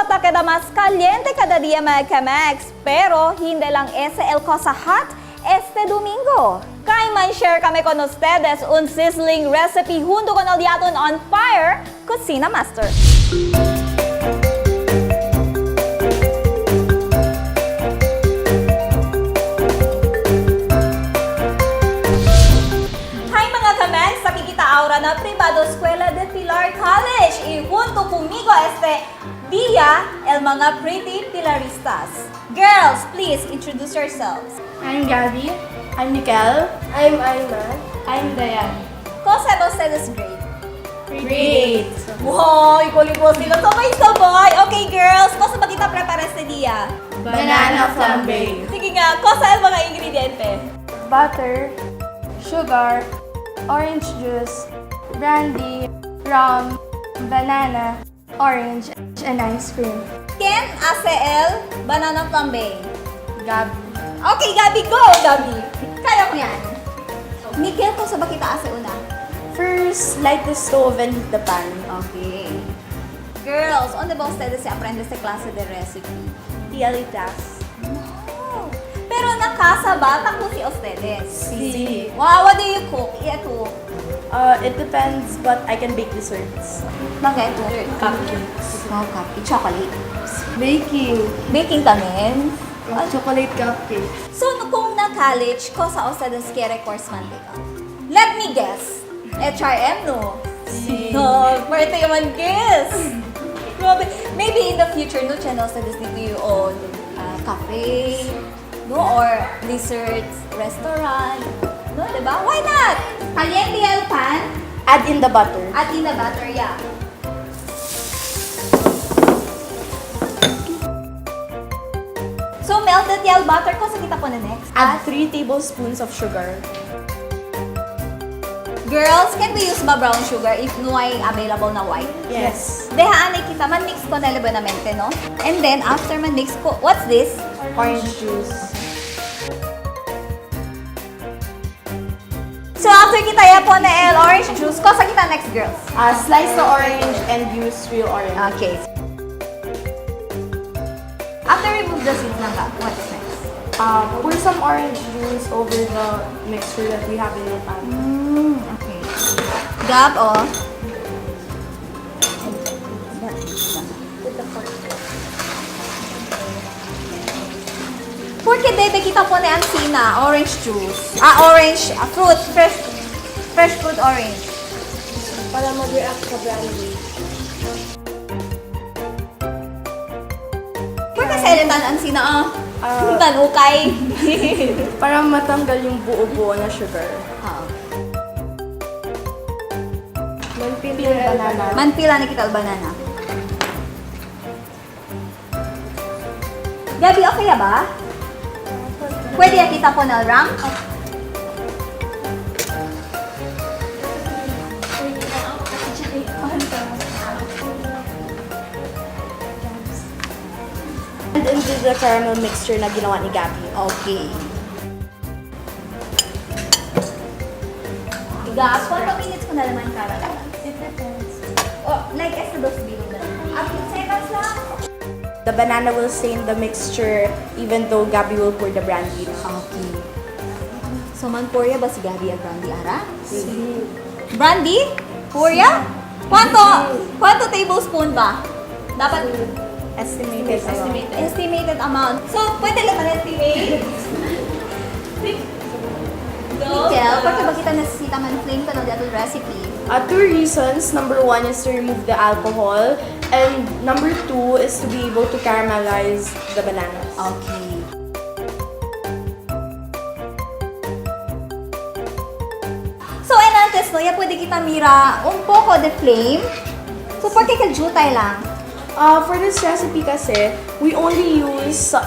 nota queda más caliente cada día, mga Kamex. Pero hindi lang ese el cosa hot este domingo. Kaya man share kami con ustedes un sizzling recipe junto con el Yaton on Fire Cocina Master. Ahora na Privado Escuela de Pilar College y junto conmigo este día el mga pretty pilaristas. Girls, please introduce yourselves. I'm Gabby. I'm Nikel. I'm Ayman. I'm Dayan. ¿Cómo se ustedes grade? Great. Wow, igual-igual sila sabay-sabay. Okay girls, ¿cómo ba kita prepara este día? Banana flambe. Sige nga, ¿cómo sa mga ingrediente? Butter, sugar, orange juice, brandy, rum, banana, orange, and ice cream. Ken hace el banana flambe? Gabby. Okay, Gabi, go, Gabi. Kaya mo yan. Nikel, kung sa ba kita hace una? First, light the stove and heat the pan. Okay. Girls, ¿dónde va ustedes se aprende esta clase de recipe? Tialitas. Oh. Pero nakasa ba po si ustedes? Si. Wow, what do you cook? Ito. It depends, but I can bake desserts. Mga ito? Cupcakes. Wow, cupcake. Chocolate. Baking. Baking kami. Chocolate cupcake. So, kung na-college, ko sa ustedes quiere course mantika? Let me guess. HRM, no? Si. No, parte man guess. Grabe. Maybe in the future, no, channel ustedes dito yung cafe, no? Or desserts, restaurant. No, diba? Why not? Caliente el pan Add in the butter. at in the butter, yeah. So, melted yung butter ko sa kita po na next. Add 3 tablespoons of sugar. Girls, can we use ba brown sugar if no ay available na white? Yes. Dehaan ay kita, man-mix ko na libanamente, no? And then, after man-mix ko, what's this? Orange juice. So, after kita ya po na el orange juice, ko sa kita next, girls. Slice the orange and use real orange. Okay. After remove the seeds lang ka, what's next? Pour some orange juice over the mixture that we have in the pan. Okay. Gab, oh. Porque bebe kita po na ansina, orange juice. Orange, fruit, fresh fruit orange. Para mag-react sa brandy. Porque sa eletan ansina, tanukay. Para matanggal yung buo-buo na sugar. Manpil yung banana. Manpila na kita banana. Gabi, okay ya ba? Pwede ya kita po na ram? And into the caramel mixture na ginawa ni Gabby. Okay. Gas, 4 minutes ko na naman caramel. It depends. Oh, like esta dos bilog na. 15 seconds lang. The banana will stain the mixture even though Gabby will pour the brandy. Okay. So, man-Korea ba si Gabi ang brandy, Ara? Brandy? Korea? Quanto tablespoon ba? Dapat Estimated. estimated amount. So, pwede lang estimate? Mikel, pwede ba kita nasisita man flame ka ng dato recipe? 2 reasons. Number 1 is to remove the alcohol. And number 2 is to be able to caramelize the bananas. Okay. So, antes, no, ya pwede kita mira un poco de flame. So, porque kaljutay lang. For this recipe kasi, we only use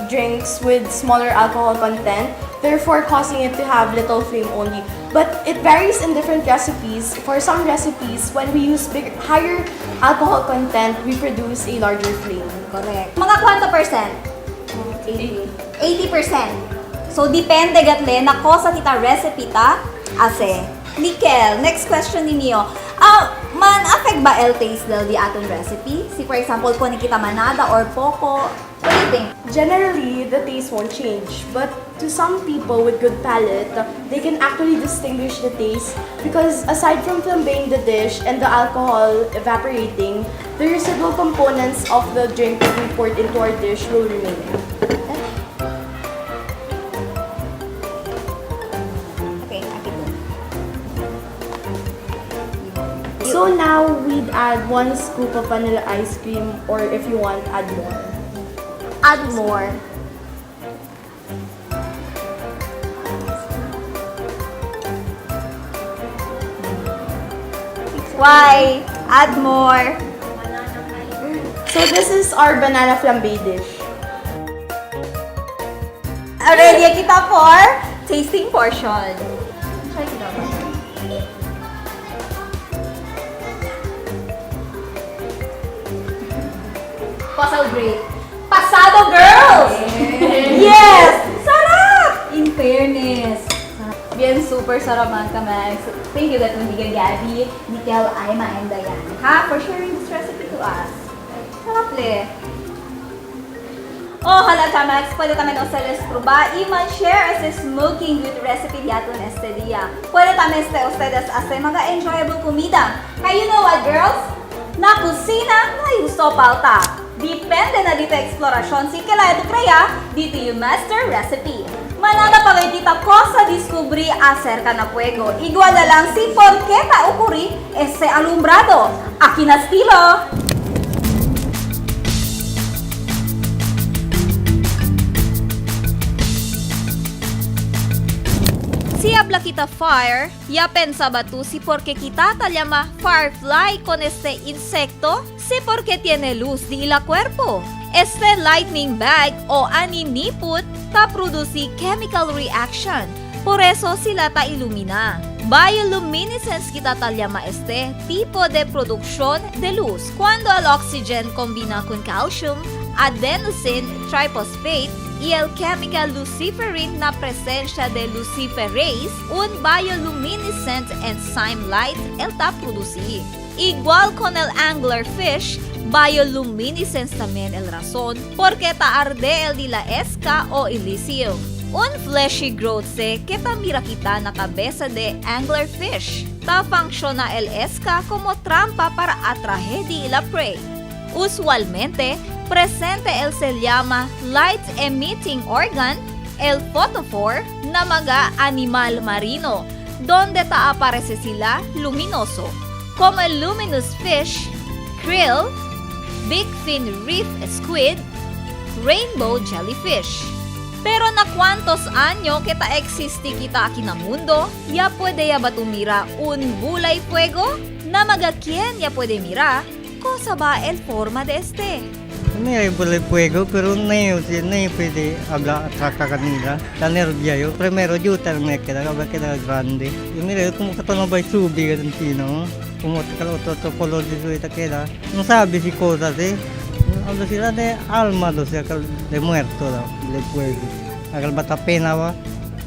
drinks with smaller alcohol content, therefore causing it to have little flame only. But it varies in different recipes. For some recipes, when we use higher alcohol content, we produce a larger flame. Correct. Mga kwanto percent? 80. 80%. So, depende gatle na ko sa kita recipe ta ase. Nikel, next question ninyo. Man, affect ba el taste del di aton recipe? Si for example, kung kita manada or poco, what do you think? Generally, the taste won't change, but to some people with good palate, they can actually distinguish the taste because aside from flambeing the dish and the alcohol evaporating, the residual components of the drink that we poured into our dish will remain. Okay, akit mo. So now we'd add 1 scoop of vanilla ice cream, or if you want, add more. Add more. Why? Add more. So this is our banana flambe dish. Ready kita for tasting portion. Try kita ba? Pasal great. Pasado, girls! Yes! Sarap! In fairness. Sarap. Bien, super sarap mga Kamags. Thank you that nabigyan Gabby, Nickel, Aima, and Diane. Ha? For sharing this recipe to us. Sarap le. Oh, hala Kamags, pwede tamen ustedes probar y share este smoking good recipe diaton este día. Pwede tamen ustedes hacer mga enjoyable comida. Kaya you know what, girls? Na kusina, na gusto palta. Depende na dito eksplorasyon si Kelaya Ducreya, dito yung master recipe. Manada pa kay tita ko sa descubri acerca na fuego. Igual na lang si por qué ta ocurri ese alumbrado. Aquí na estilo. Si habla kita fire, ya pensaba tú si porque kita ta llama firefly con este insecto, si porque tiene luz di la cuerpo. Este lightning bag o aniniput ta produce chemical reaction. Por eso sila ta ilumina. Bioluminescence kita ta llama este tipo de producción de luz. Cuando el oxygen combina con calcium, adenosine triphosphate y el chemical luciferin na presencia de luciferase, un bioluminescent enzyme light el ta produce. Igual con el anglerfish, bioluminescence también el razón porque ta arde el de la esca o elysium. Un fleshy growth se que ta mira kita na cabeza de anglerfish. Ta funciona el esca como trampa para atraer de la prey. Usualmente, presente el se llama light emitting organ, el photophore, na mga animal marino, donde ta aparece sila luminoso, como el luminous fish, krill, big fin reef squid, rainbow jellyfish. Pero na cuantos año que ta existe kita aquí na mundo, ya puede ya ba tumira un bulay fuego? Na mga quien ya puede mira, cosa ba el forma de este? No hay por el fuego, pero no puede hablar atrás kanila. Está nervioso. Primero yo también queda grande. Y mira, como que no va a subir el tino. Como que otro color de su queda. No sabe si cosas, ¿eh? Habla sila de alma, o sea, de muerto, del fuego. Agal bata pena ba?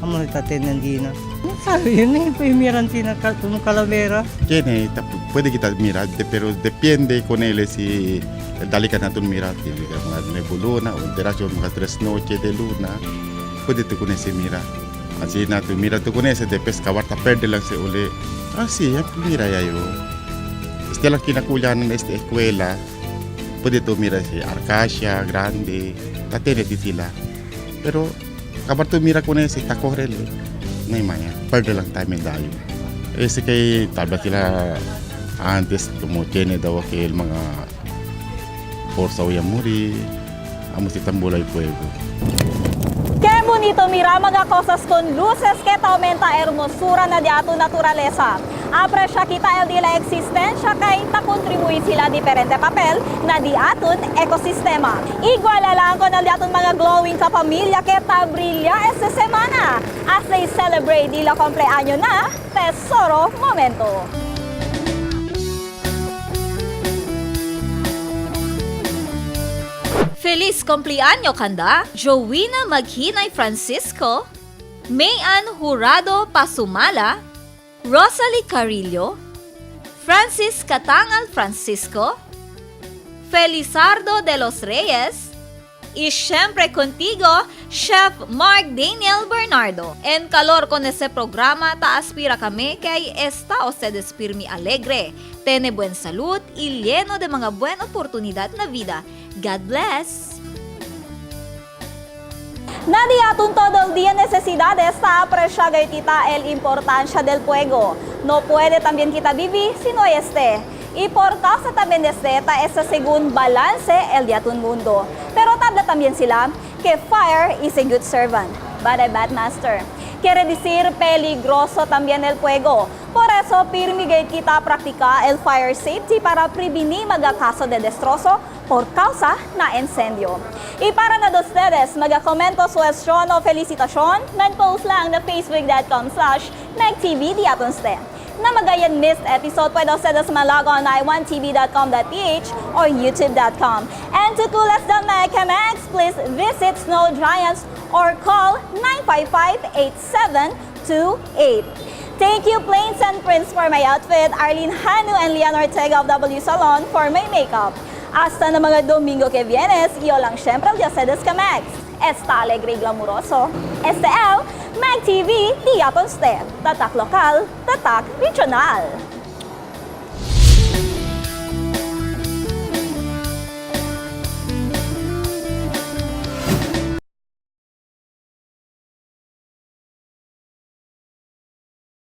Amo está teniendo. No sabe, no puede mirar como calavera. Tiene, puede kita mirar, pero depende con él si dali ka natin mirar, mga nebulona o derasyon mga 3 noche de luna, pwede to kunin si mira. Kasi natin mira to kunin sa depes kawarta perde lang si uli. Kasi mira yayo. Este lang kinakulan ng este eskwela, pwede to mira si Arcasia, Grande, tatene di sila. Pero kabar to mira kunin si Tacorel, ngay maya, perde lang tayo medalyo. Ese kay tabla sila antes tumutene daw kay mga Forza Uyamuri, amos itambulay fuego. Qué bonito mira mga cosas con luces que te aumenta hermosura na di ato naturaleza. Aprecia kita el di la existencia kay ta contribuye sila diferente papel na di aton ekosistema. Igual lang con el di aton mga glowing ka pamilya que ta brilla esta semana. As they celebrate di la cumpleaños na Tesoro Momento. Feliz cumpleaños kanda, Joanna Maghinay Francisco, Mayan Jurado Pasumala, Rosalie Carillo, Francis Catangal Francisco, Felizardo de los Reyes, y syempre contigo, Chef Mark Daniel Bernardo. En calor con ese programa, aspira kami kay está ustedes firme alegre, tiene buen salud y lleno de mga buena oportunidad na vida. God bless! Nadie atun todo el día necesidades sa aprecia kita el importancia del fuego. No puede también kita vivir si no este. Y por causa también de esta, esa según balance el de atun mundo. Pero tabla también sila que fire is a good servant, but a bad master. Quiere decir peligroso también el fuego. Por eso, pirmigay kita praktika el fire safety para prevenir magakaso de destrozo por causa na incendio. Y para na ustedes, magakomento suwestyon o felicitasyon, nag-post lang na facebook.com/nagtvdiatonste. Na magayan missed episode, pwede ustedes malog on i1tv.com.ph or youtube.com. And to cool us down na KMX, please visit Snow Giants or call 955-8728. Thank you, Plains and Prince, for my outfit, Arlene Hanu and Leon Ortega of W Salon for my makeup. Hasta na mga Domingo que vienes, yo lang syempre el ustedes KMX. Está alegre y glamuroso. Este el Mag TV, Diaton Step. Tatak lokal, tatak regional.